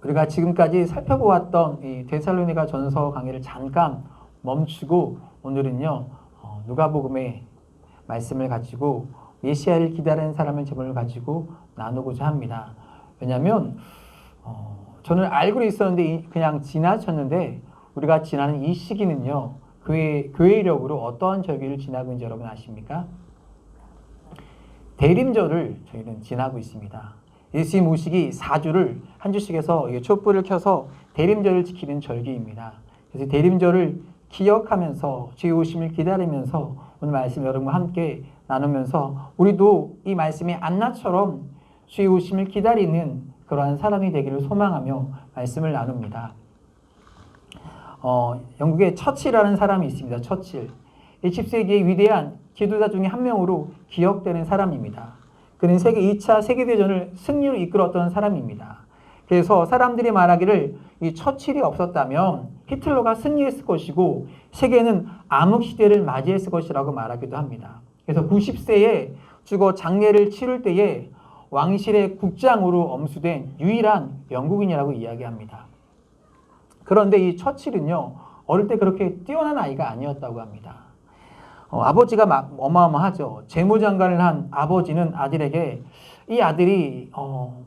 우리가 지금까지 살펴보았던 이 데살로니가 전서 강의를 잠깐 멈추고 오늘은요 누가복음의 말씀을 가지고 메시아를 기다리는 사람의 제목을 가지고 나누고자 합니다. 왜냐하면 저는 알고 있었는데 그냥 지나쳤는데 우리가 지나는 이 시기는요 교회력으로 어떠한 절기를 지나고 있는지 여러분 아십니까? 대림절을 저희는 지나고 있습니다. 예수님 오시기 4주를 한 주씩에서 촛불을 켜서 대림절을 지키는 절기입니다. 그래서 대림절을 기억하면서 주의 오심을 기다리면서 오늘 말씀 여러분과 함께 나누면서 우리도 이 말씀의 안나처럼 주의 오심을 기다리는 그러한 사람이 되기를 소망하며 말씀을 나눕니다. 영국에 처칠이라는 사람이 있습니다. 처칠. 20세기의 위대한 지도자 중에 한 명으로 기억되는 사람입니다. 그는 세계 2차 세계대전을 승리로 이끌었던 사람입니다. 그래서 사람들이 말하기를 이 처칠이 없었다면 히틀러가 승리했을 것이고 세계는 암흑시대를 맞이했을 것이라고 말하기도 합니다. 그래서 90세에 죽어 장례를 치를 때에 왕실의 국장으로 엄수된 유일한 영국인이라고 이야기합니다. 그런데 이 처칠은요 어릴 때 그렇게 뛰어난 아이가 아니었다고 합니다. 아버지가 막 어마어마하죠. 재무장관을 한 아버지는 아들에게 이 아들이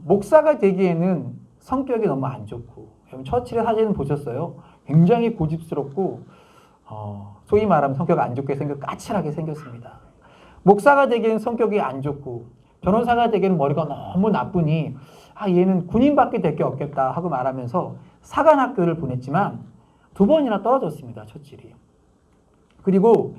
목사가 되기에는 성격이 너무 안 좋고, 여러분 처칠의 사진을 보셨어요? 굉장히 고집스럽고 소위 말하면 성격 안 좋게 까칠하게 생겼습니다. 목사가 되기에는 성격이 안 좋고 변호사가 되기에는 머리가 너무 나쁘니 얘는 군인밖에 될 게 없겠다 하고 말하면서 사관학교를 보냈지만 2번이나 떨어졌습니다. 처칠이. 그리고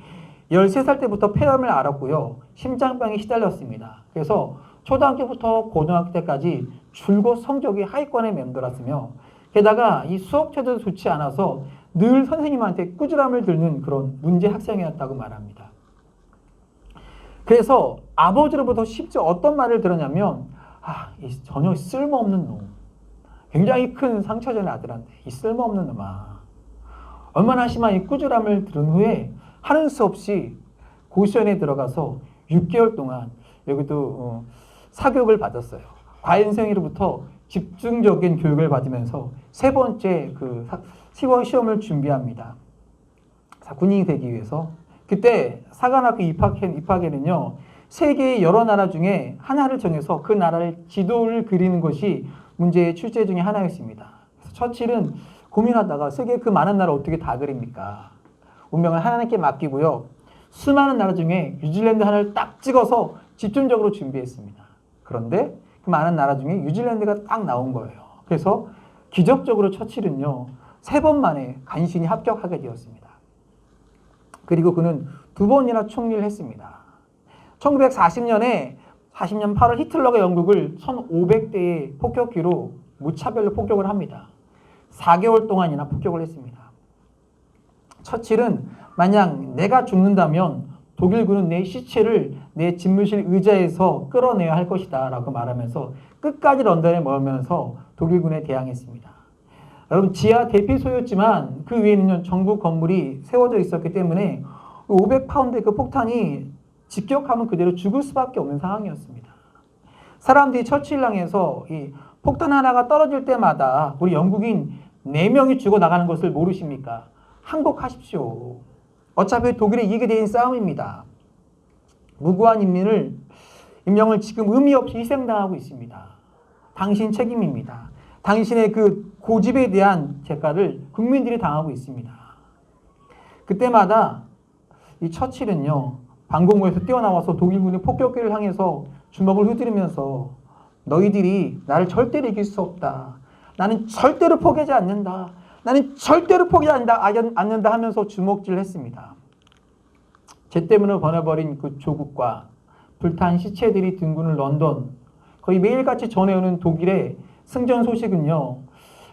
13살 때부터 폐렴을 앓았고요. 심장병에 시달렸습니다. 그래서 초등학교부터 고등학교 때까지 줄곧 성적이 하위권에 맴돌았으며 게다가 이 수학체도 좋지 않아서 늘 선생님한테 꾸지람을 들는 그런 문제 학생이었다고 말합니다. 그래서 아버지로부터 심지어 어떤 말을 들었냐면 이 전혀 쓸모없는 놈. 굉장히 큰 상처전 아들한테 이 쓸모없는 놈아. 얼마나 심한 이 꾸지람을 들은 후에 하는 수 없이 고시원에 들어가서 6개월 동안 여기도 사교육을 받았어요. 과외선생님으로부터 집중적인 교육을 받으면서 3번째 그 시험을 준비합니다. 군인이 되기 위해서. 그때 사관학교 입학에는요. 세계의 여러 나라 중에 하나를 정해서 그 나라를 지도를 그리는 것이 문제의 출제 중에 하나였습니다. 그래서 처칠은 고민하다가 세계 그 많은 나라 어떻게 다 그립니까? 운명을 하나님께 맡기고요. 수많은 나라 중에 뉴질랜드 하나를 딱 찍어서 집중적으로 준비했습니다. 그런데 그 많은 나라 중에 뉴질랜드가 딱 나온 거예요. 그래서 기적적으로 처칠은요. 3번 만에 간신히 합격하게 되었습니다. 그리고 그는 2번이나 총리를 했습니다. 1940년 8월 히틀러가 영국을 1500대의 폭격기로 무차별로 폭격을 합니다. 4개월 동안이나 폭격을 했습니다. 처칠은 만약 내가 죽는다면 독일군은 내 시체를 내 집무실 의자에서 끌어내야 할 것이다 라고 말하면서 끝까지 런던에 머물면서 독일군에 대항했습니다. 여러분 지하 대피 소였지만 그 위에는 정부 건물이 세워져 있었기 때문에 500파운드의 그 폭탄이 직격하면 그대로 죽을 수밖에 없는 상황이었습니다. 사람들이 처칠을 향해서 이 폭탄 하나가 떨어질 때마다 우리 영국인 4명이 죽어나가는 것을 모르십니까? 항복하십시오. 어차피 독일의 이익에 대한 싸움입니다. 무고한 인명을 지금 의미 없이 희생당하고 있습니다. 당신 책임입니다. 당신의 그 고집에 대한 대가를 국민들이 당하고 있습니다. 그때마다 이 처칠은요. 방공호에서 뛰어나와서 독일군의 폭격기를 향해서 주먹을 휘두르면서 너희들이 나를 절대로 이길 수 없다. 나는 절대로 포기하지 않는다. 나는 절대로 포기하지 않는다 하면서 주먹질을 했습니다. 쟤 때문에 번해버린 그 조국과 불탄 시체들이 둥그는 런던, 거의 매일같이 전해오는 독일의 승전 소식은요.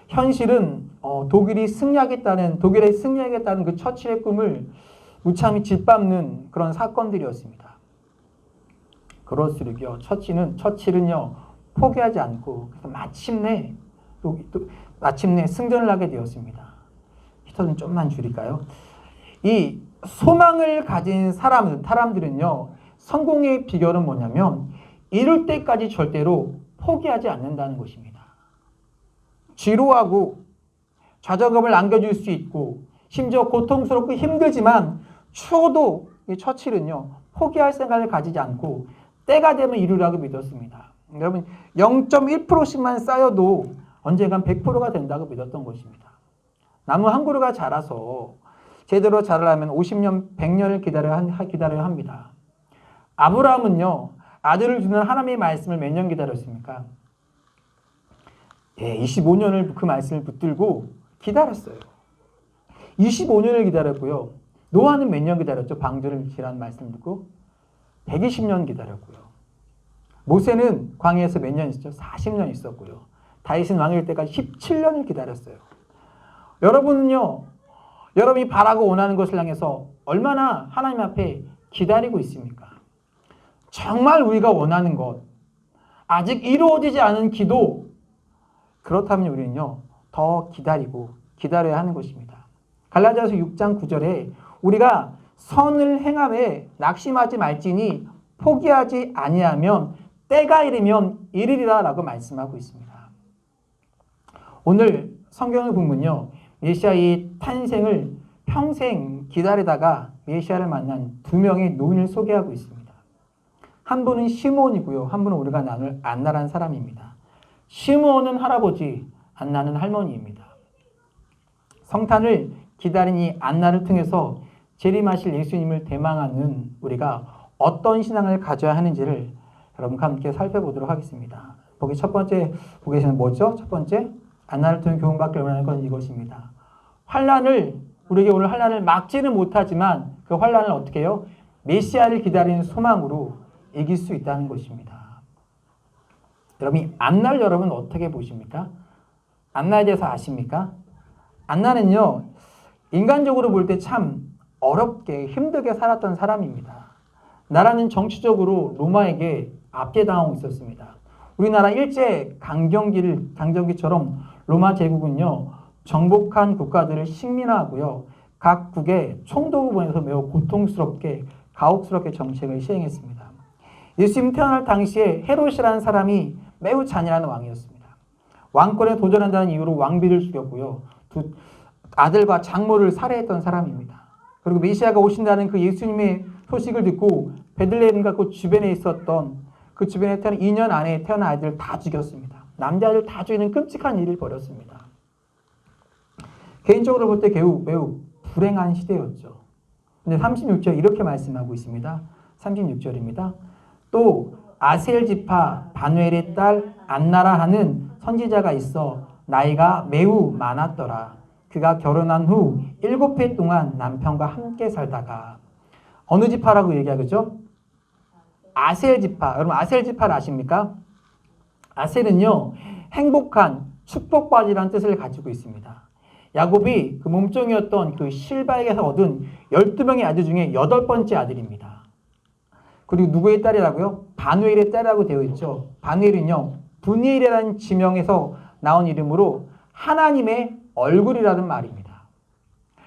현실은 독일의 승리하겠다는 그 처칠의 꿈을 무참히 짓밟는 그런 사건들이었습니다. 그럴수록요. 처칠은요. 포기하지 않고 그래서 마침내 승전을 하게 되었습니다. 히터는 좀만 줄일까요? 이 소망을 가진 사람들은요. 성공의 비결은 뭐냐면 이룰 때까지 절대로 포기하지 않는다는 것입니다. 지루하고 좌절감을 안겨줄 수 있고 심지어 고통스럽고 힘들지만 추워도 이 처칠은요 포기할 생각을 가지지 않고 때가 되면 이루라고 믿었습니다. 여러분 0.1%씩만 쌓여도 언젠간 100%가 된다고 믿었던 것입니다. 나무 한 그루가 자라서 제대로 자라려면 50년, 100년을 기다려야 합니다. 아브라함은요 아들을 주는 하나님의 말씀을 몇 년 기다렸습니까? 25년을 그 말씀을 붙들고 기다렸어요. 25년을 기다렸고요. 노아는 몇 년 기다렸죠? 방주를 지라는 말씀을 듣고 120년 기다렸고요. 모세는 광야에서 몇 년 있었죠? 40년 있었고요. 다윗은 왕일 때까지 17년을 기다렸어요. 여러분은요, 여러분이 바라고 원하는 것을 향해서 얼마나 하나님 앞에 기다리고 있습니까? 정말 우리가 원하는 것, 아직 이루어지지 않은 기도, 그렇다면 우리는요, 더 기다려야 하는 것입니다. 갈라디아서 6장 9절에 우리가 선을 행함에 낙심하지 말지니 포기하지 아니하면 때가 이르면 이르리라 라고 말씀하고 있습니다. 오늘 성경을 보면요, 메시아의 탄생을 평생 기다리다가 메시아를 만난 두 명의 노인을 소개하고 있습니다. 한 분은 시므온이고요, 한 분은 우리가 나눌 안나라는 사람입니다. 시므온은 할아버지, 안나는 할머니입니다. 성탄을 기다린 이 안나를 통해서 재림하실 예수님을 대망하는 우리가 어떤 신앙을 가져야 하는지를 여러분과 함께 살펴보도록 하겠습니다. 보기 첫 번째 보고 계시는 뭐죠? 첫 번째, 안나를 통해 교훈받기 원하는 건 이것입니다. 우리에게 오늘 환난을 막지는 못하지만 그 환난을 어떻게 해요? 메시아를 기다리는 소망으로 이길 수 있다는 것입니다. 여러분, 안나를 여러분 어떻게 보십니까? 안나에 대해서 아십니까? 안나는요, 인간적으로 볼 때 참 어렵게 힘들게 살았던 사람입니다. 나라는 정치적으로 로마에게 압제당하고 있었습니다. 우리나라 일제 강점기처럼 로마 제국은요, 정복한 국가들을 식민화하고요, 각 국에 총독을 보내서 매우 고통스럽게 가혹스럽게 정책을 시행했습니다. 예수님 태어날 당시에 헤롯이라는 사람이 매우 잔인한 왕이었습니다. 왕권에 도전한다는 이유로 왕비를 죽였고요, 두 아들과 장모를 살해했던 사람입니다. 그리고 메시아가 오신다는 그 예수님의 소식을 듣고 베들레헴과 그 주변에 있었던 그 주변에 태어난 2년 안에 태어난 아이들을 다 죽였습니다. 남자아이들 다 죽이는 끔찍한 일을 벌였습니다. 개인적으로 볼 때 매우 불행한 시대였죠. 근데 36절 이렇게 말씀하고 있습니다. 36절입니다. 또 아셀 지파 바누엘의 딸 안나라 하는 선지자가 있어 나이가 매우 많았더라. 그가 결혼한 후 7해 동안 남편과 함께 살다가, 어느 지파라고 얘기하겠죠? 아셀 지파. 여러분 아셀 지파를 아십니까? 아셀은요, 행복한 축복받이라는 뜻을 가지고 있습니다. 야곱이 그 몸종이었던 그 실바에게서 얻은 12명의 아들 중에 8번째 아들입니다. 그리고 누구의 딸이라고요? 바누엘의 딸이라고 되어 있죠. 바누엘은요, 분이엘이라는 지명에서 나온 이름으로 하나님의 얼굴이라는 말입니다.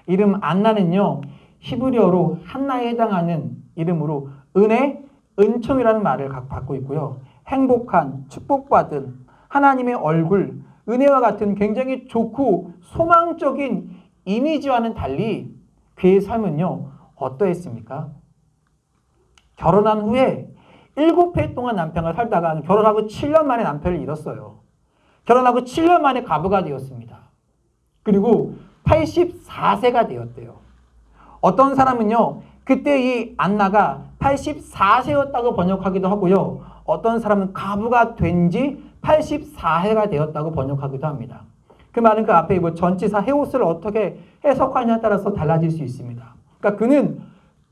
이름 안나는요, 히브리어로 한나에 해당하는 이름으로 은혜, 은총이라는 말을 갖고 있고요. 행복한, 축복받은 하나님의 얼굴, 은혜와 같은 굉장히 좋고 소망적인 이미지와는 달리 그의 삶은요, 어떠했습니까? 결혼한 후에 7해 동안 남편과 살다가 결혼하고 7년 만에 남편을 잃었어요. 결혼하고 7년 만에 과부가 되었습니다. 그리고 84세가 되었대요. 어떤 사람은요, 그때 이 안나가 84세였다고 번역하기도 하고요, 어떤 사람은 과부가 된 지 84해가 되었다고 번역하기도 합니다. 그 말은 그 앞에 뭐 전치사 헤오스를 어떻게 해석하냐에 따라서 달라질 수 있습니다. 그러니까 그는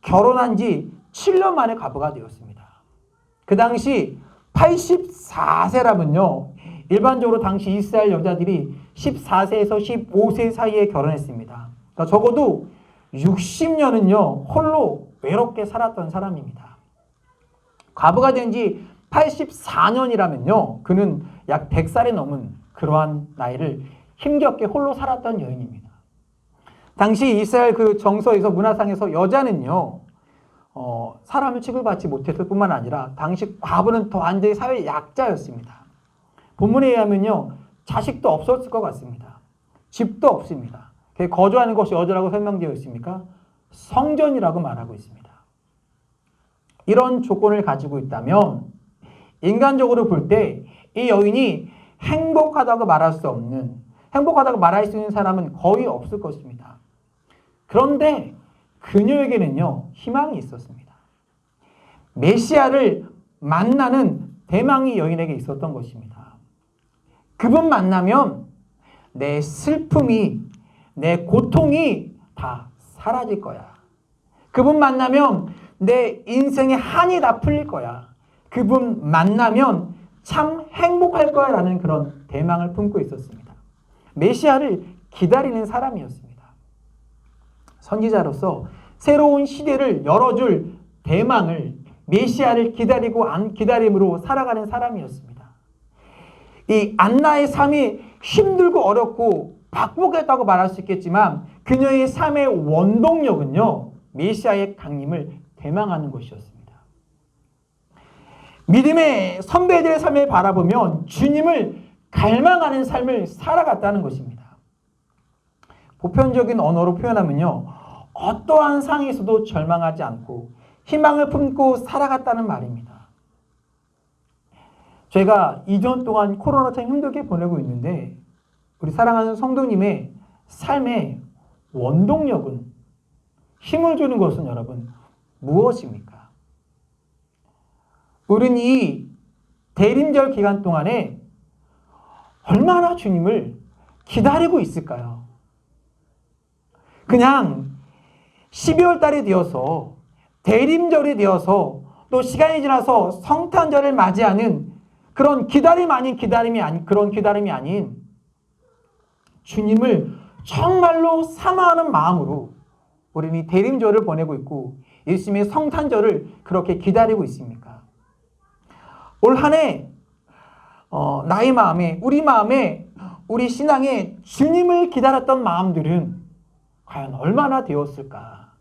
결혼한 지 7년 만에 과부가 되었습니다. 그 당시 84세라면요, 일반적으로 당시 이스라엘 여자들이 14세에서 15세 사이에 결혼했습니다. 그러니까 적어도 60년은요, 홀로 외롭게 살았던 사람입니다. 과부가 된 지 84년이라면요, 그는 약 100살이 넘은 그러한 나이를 힘겹게 홀로 살았던 여인입니다. 당시 이스라엘 그 정서에서, 문화상에서 여자는요, 사람을 취급받지 못했을 뿐만 아니라 당시 과부는 더 완전히 사회의 약자였습니다. 본문에 의하면요, 자식도 없었을 것 같습니다. 집도 없습니다. 거주하는 곳이 어디라고 설명되어 있습니까? 성전이라고 말하고 있습니다. 이런 조건을 가지고 있다면 인간적으로 볼 때 이 여인이 행복하다고 말할 수 없는, 행복하다고 말할 수 있는 사람은 거의 없을 것입니다. 그런데 그녀에게는요, 희망이 있었습니다. 메시아를 만나는 대망이 여인에게 있었던 것입니다. 그분 만나면 내 슬픔이, 내 고통이 다 사라질 거야. 그분 만나면 내 인생의 한이 다 풀릴 거야. 그분 만나면 참 행복할 거야 라는 그런 대망을 품고 있었습니다. 메시아를 기다리는 사람이었습니다. 선지자로서 새로운 시대를 열어줄 대망을, 메시아를 기다리고 안 기다림으로 살아가는 사람이었습니다. 이 안나의 삶이 힘들고 어렵고 바꾸겠다고 말할 수 있겠지만 그녀의 삶의 원동력은요, 메시아의 강림을 대망하는 것이었습니다. 믿음의 선배들의 삶을 바라보면 주님을 갈망하는 삶을 살아갔다는 것입니다. 보편적인 언어로 표현하면요, 어떠한 상황에서도 절망하지 않고 희망을 품고 살아갔다는 말입니다. 제가 2년 동안 코로나 참 힘들게 보내고 있는데 우리 사랑하는 성도님의 삶의 원동력은, 힘을 주는 것은 여러분 무엇입니까? 우리는 이 대림절 기간 동안에 얼마나 주님을 기다리고 있을까요? 그냥 12월 달이 되어서, 대림절이 되어서, 또 시간이 지나서 성탄절을 맞이하는 그런 기다림 아닌 그런 기다림이 아닌 주님을 정말로 사모하는 마음으로 우리는 이 대림절을 보내고 있고 예수님의 성탄절을 그렇게 기다리고 있습니까? 올 한 해 나의 마음에, 우리 신앙에 주님을 기다렸던 마음들은 과연 얼마나 되었을까?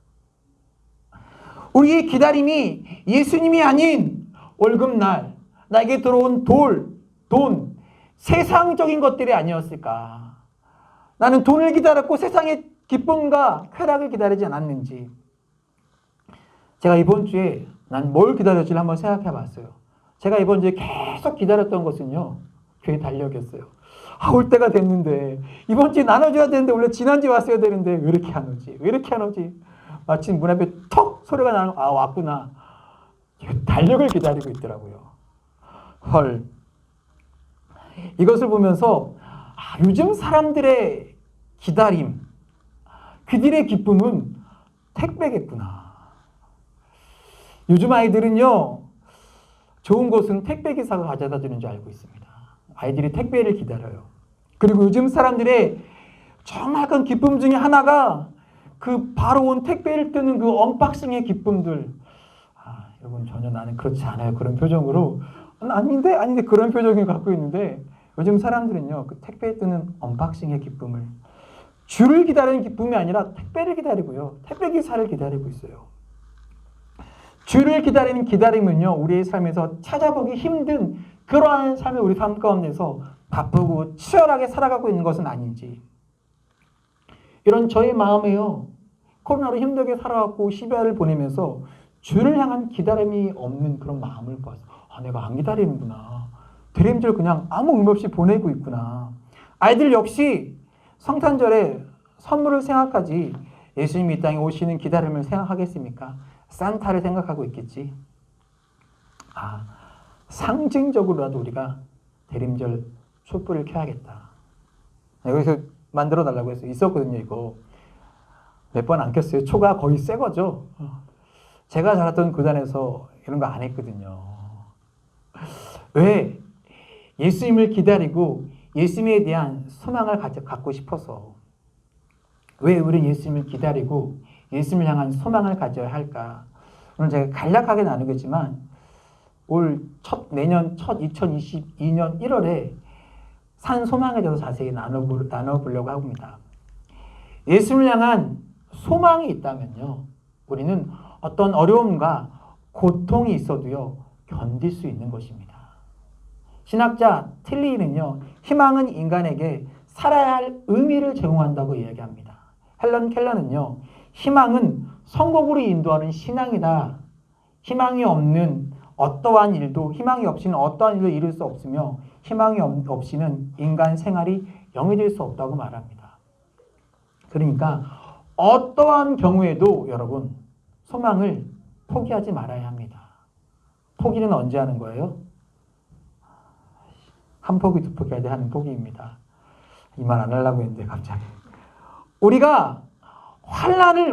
우리의 기다림이 예수님이 아닌 월급날, 나에게 들어온 돈, 세상적인 것들이 아니었을까? 나는 돈을 기다렸고 세상의 기쁨과 쾌락을 기다리지 않았는지. 제가 이번 주에 난 뭘 기다렸지를 한번 생각해 봤어요. 제가 이번 주에 계속 기다렸던 것은요, 교회 달력이었어요. 올 때가 됐는데, 이번 주에 나눠줘야 되는데, 원래 지난주에 왔어야 되는데, 왜 이렇게 안 오지? 마침 문 앞에 턱 소리가 나는, 왔구나. 달력을 기다리고 있더라고요. 헐. 이것을 보면서, 요즘 사람들의 기다림, 그들의 기쁨은 택배겠구나. 요즘 아이들은요, 좋은 것은 택배기사가 가져다 주는 줄 알고 있습니다. 아이들이 택배를 기다려요. 그리고 요즘 사람들의 정말 큰 기쁨 중에 하나가 그 바로 온 택배를 뜯는 그 언박싱의 기쁨들. 여러분, 전혀 나는 그렇지 않아요. 그런 표정으로. 아닌데 그런 표정을 갖고 있는데 요즘 사람들은요, 그 택배 뜯는 언박싱의 기쁨을, 줄을 기다리는 기쁨이 아니라 택배를 기다리고요, 택배기사를 기다리고 있어요. 주를 기다리는 기다림은요, 우리의 삶에서 찾아보기 힘든 그러한 삶의 우리 삶 가운데서 바쁘고 치열하게 살아가고 있는 것은 아닌지. 이런 저의 마음에요, 코로나로 힘들게 살아왔고 12월을 보내면서 주를 향한 기다림이 없는 그런 마음을 봐서 내가 안 기다리는구나. 대림절 그냥 아무 의미 없이 보내고 있구나. 아이들 역시 성탄절에 선물을 생각하지 예수님이 이 땅에 오시는 기다림을 생각하겠습니까? 산타를 생각하고 있겠지. 상징적으로라도 우리가 대림절 촛불을 켜야겠다. 여기서 만들어 달라고 해서 있었거든요. 이거 몇 번 안 켰어요. 초가 거의 새 거죠. 제가 자랐던 구단에서 이런 거 안 했거든요. 왜? 예수님을 기다리고 예수님에 대한 소망을 갖고 싶어서. 왜 우리는 예수님을 기다리고 예수님을 향한 소망을 가져야 할까? 오늘 제가 간략하게 나누겠지만 내년 첫 2022년 1월에 산 소망에 대해서 자세히 나눠보려고 합니다. 예수님을 향한 소망이 있다면요, 우리는 어떤 어려움과 고통이 있어도요, 견딜 수 있는 것입니다. 신학자 틸리는요, 희망은 인간에게 살아야 할 의미를 제공한다고 이야기합니다. 헬런 켈러는요, 희망은 성공으로 인도하는 신앙이다. 희망이 없는 어떠한 일도, 희망이 없이는 어떠한 일도 이룰 수 없으며 희망이 없이는 인간 생활이 영위될 수 없다고 말합니다. 그러니까 어떠한 경우에도 여러분 소망을 포기하지 말아야 합니다. 포기는 언제 하는 거예요? 한 포기 두 포기 하는 포기입니다. 이 말 안 하려고 했는데 갑자기. 우리가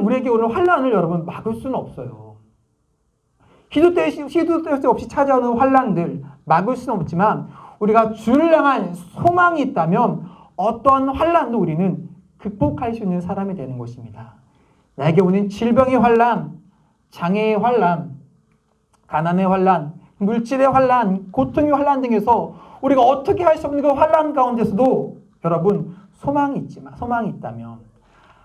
우리에게 오는 환난을 여러분 막을 수는 없어요. 시도 때 없이 찾아오는 환난들 막을 수는 없지만 우리가 주를 향한 소망이 있다면 어떠한 환난도 우리는 극복할 수 있는 사람이 되는 것입니다. 나에게 오는 질병의 환난, 장애의 환난, 가난의 환난, 물질의 환난, 고통의 환난 등에서 우리가 어떻게 할 수 없는 그 환난 가운데서도 여러분 소망이 있다면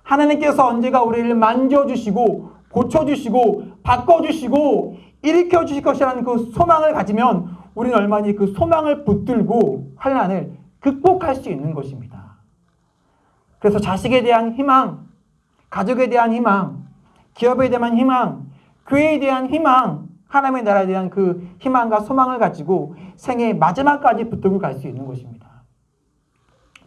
하나님께서 언제가 우리를 만져주시고 고쳐주시고 바꿔주시고 일으켜주실 것이라는 그 소망을 가지면 우리는 얼마나 그 소망을 붙들고 환난을 극복할 수 있는 것입니다. 그래서 자식에 대한 희망, 가족에 대한 희망, 기업에 대한 희망, 교회에 대한 희망, 하나님의 나라에 대한 그 희망과 소망을 가지고 생애의 마지막까지 붙들고 갈 수 있는 것입니다.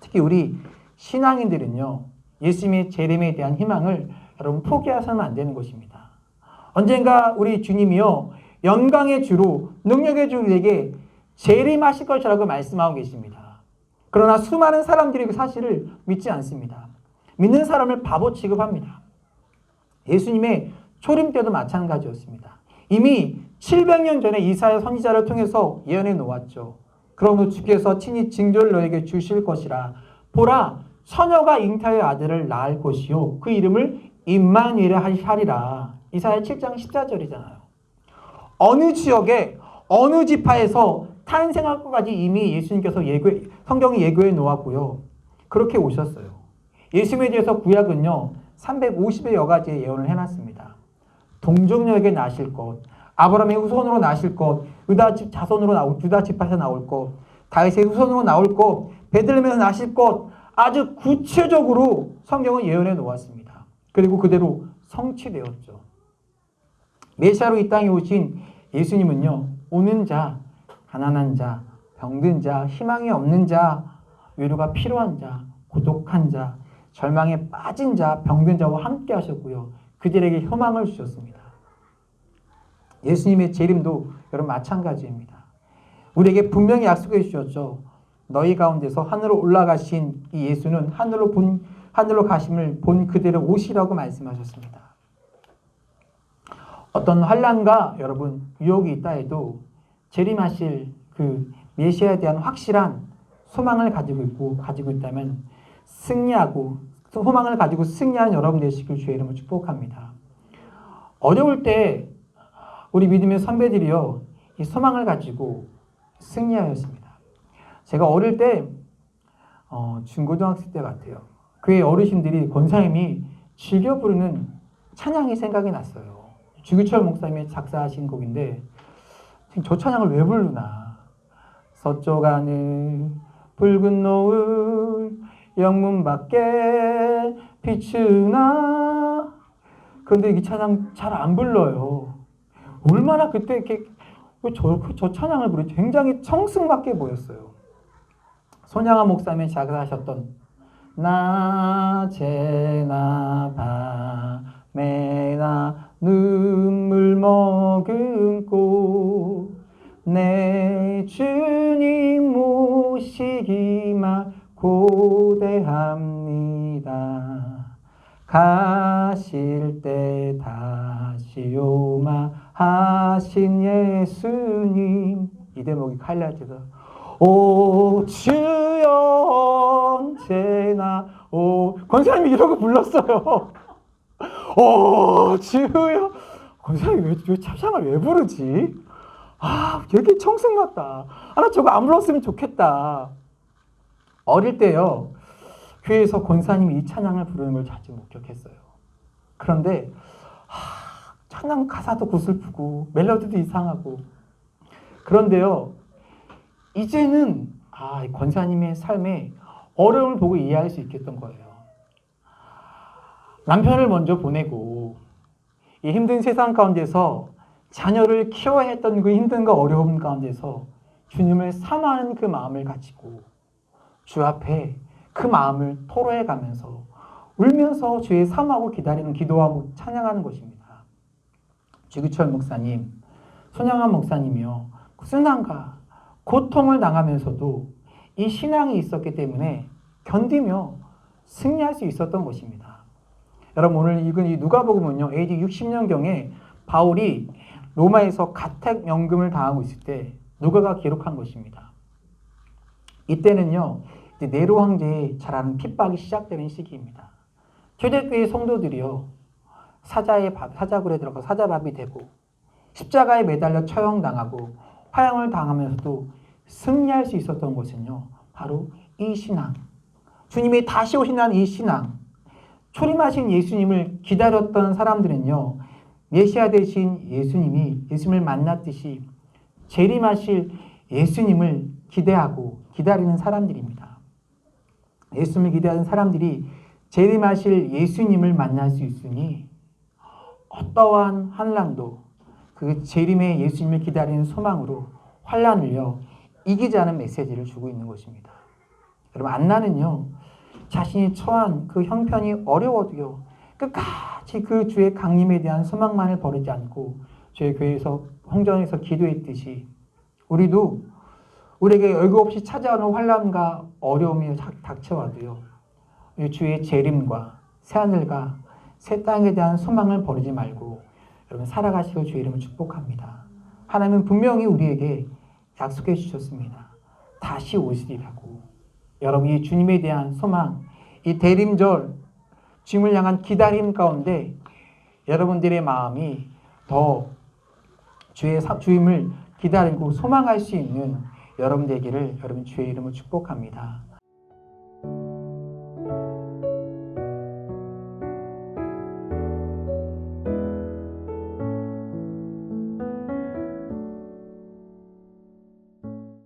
특히 우리 신앙인들은요, 예수님의 재림에 대한 희망을 여러분 포기해서는 안 되는 것입니다. 언젠가 우리 주님이요, 영광의 주로 능력의 주에게 재림하실 것이라고 말씀하고 계십니다. 그러나 수많은 사람들이 그 사실을 믿지 않습니다. 믿는 사람을 바보 취급합니다. 예수님의 초림 때도 마찬가지였습니다. 이미 700년 전에 이사야 선지자를 통해서 예언해 놓았죠. 그러므로 주께서 친히 징조를 너에게 주실 것이라. 보라, 처녀가 잉타의 아들을 낳을 것이요 그 이름을 임마누엘이라 하리라. 이사야 7장 14절이잖아요. 어느 지역에 어느 지파에서 탄생할 것까지 이미 예수님께서 성경이 예고해 놓았고요. 그렇게 오셨어요. 예수님에 대해서 구약은요 350여 가지의 예언을 해놨습니다. 동정녀에게 나실 것, 아브라함의 후손으로 나실 것, 유다 지파에서 나올 것, 다윗의 후손으로 나올 것, 베들레헴에서 나실 것, 아주 구체적으로 성경은 예언해 놓았습니다. 그리고 그대로 성취되었죠. 메시아로 이 땅에 오신 예수님은요, 오는 자, 가난한 자, 병든 자, 희망이 없는 자, 위로가 필요한 자, 고독한 자, 절망에 빠진 자, 병든 자와 함께 하셨고요. 그들에게 희망을 주셨습니다. 예수님의 재림도 여러분 마찬가지입니다. 우리에게 분명히 약속해 주셨죠. 너희 가운데서 하늘로 올라가신 이 예수는 하늘로 가심을 본 그대로 오시라고 말씀하셨습니다. 어떤 환난과 여러분 유혹이 있다 해도 재림하실 그 메시아에 대한 확실한 소망을 가지고 있다면 소망을 가지고 승리하는 여러분 되시길 주의 이름으로 축복합니다. 어려울 때 우리 믿음의 선배들이요 이 소망을 가지고 승리하였습니다. 제가 어릴 때 중고등학생 때 같아요. 교회 어르신들이 권사님이 즐겨 부르는 찬양이 생각이 났어요. 주규철 목사님이 작사하신 곡인데 저 찬양을 왜 부르나. 서쪽 하늘 붉은 노을 영문 밖에 비추나. 그런데 이 찬양 잘 안 불러요. 얼마나 그때 이렇게 저 찬양을 부르지 굉장히 청승맞게 보였어요. 손양아 목사님이 작사하셨던 낮에나 밤에나 눈물 머금고 내 주님 모시기만 고대합니다. 가실 때 다시 오마 하신 예수님. 이 대목이 하이라이트에서 오 주여 언제나 권사님이 이러고 불렀어요. 오 주여. 권사님이 왜 찬양을 왜 부르지? 되게 청승 같다. 나 저거 안 불렀으면 좋겠다. 어릴 때요 교회에서 권사님이 이 찬양을 부르는 걸 자주 목격했어요. 그런데 찬양 가사도 고슬프고 멜로디도 이상하고. 그런데요 이제는 이 권사님의 삶에 어려움을 보고 이해할 수 있겠던 거예요. 남편을 먼저 보내고 이 힘든 세상 가운데서 자녀를 키워야 했던 그 힘든과 어려움 가운데서 주님을 사모하는 그 마음을 가지고 주 앞에 그 마음을 토로해 가면서 울면서 주의 사모하고 기다리는 기도하고 찬양하는 것입니다. 주기철 목사님, 손양한 목사님이요. 순환과 고통을 당하면서도 이 신앙이 있었기 때문에 견디며 승리할 수 있었던 것입니다. 여러분 오늘 읽은 이 누가복음은요. AD 60년경에 바울이 로마에서 가택연금을 당하고 있을 때 누가가 기록한 것입니다. 이때는요. 이제 네로 황제의 잘 아는 핍박이 시작되는 시기입니다. 초대교회 성도들이요. 사자굴에 들어가 사자밥이 되고 십자가에 매달려 처형당하고 화형을 당하면서도 승리할 수 있었던 것은요. 바로 이 신앙. 주님이 다시 오신다는 이 신앙. 초림하신 예수님을 기다렸던 사람들은요. 메시아 되신 예수님을 만났듯이 재림하실 예수님을 기대하고 기다리는 사람들입니다. 예수님을 기대하는 사람들이 재림하실 예수님을 만날 수 있으니 어떠한 환난도 그 재림의 예수님을 기다리는 소망으로 환난을요 이기자는 메시지를 주고 있는 것입니다. 여러분 안나는요 자신이 처한 그 형편이 어려워도요 끝까지 그 주의 강림에 대한 소망만을 버리지 않고 저희 교회에서 홍전에서 기도했듯이 우리도 우리에게 여유 없이 찾아오는 환난과 어려움이 닥쳐와도요 주의 재림과 새하늘과 새 땅에 대한 소망을 버리지 말고 여러분 살아가시고 주의 이름을 축복합니다. 하나님은 분명히 우리에게 약속해 주셨습니다. 다시 오시리라고. 여러분 이 주님에 대한 소망, 이 대림절 주님을 향한 기다림 가운데 여러분들의 마음이 더 주님을 기다리고 소망할 수 있는 여러분 되기를 여러분 주의 이름으로 축복합니다.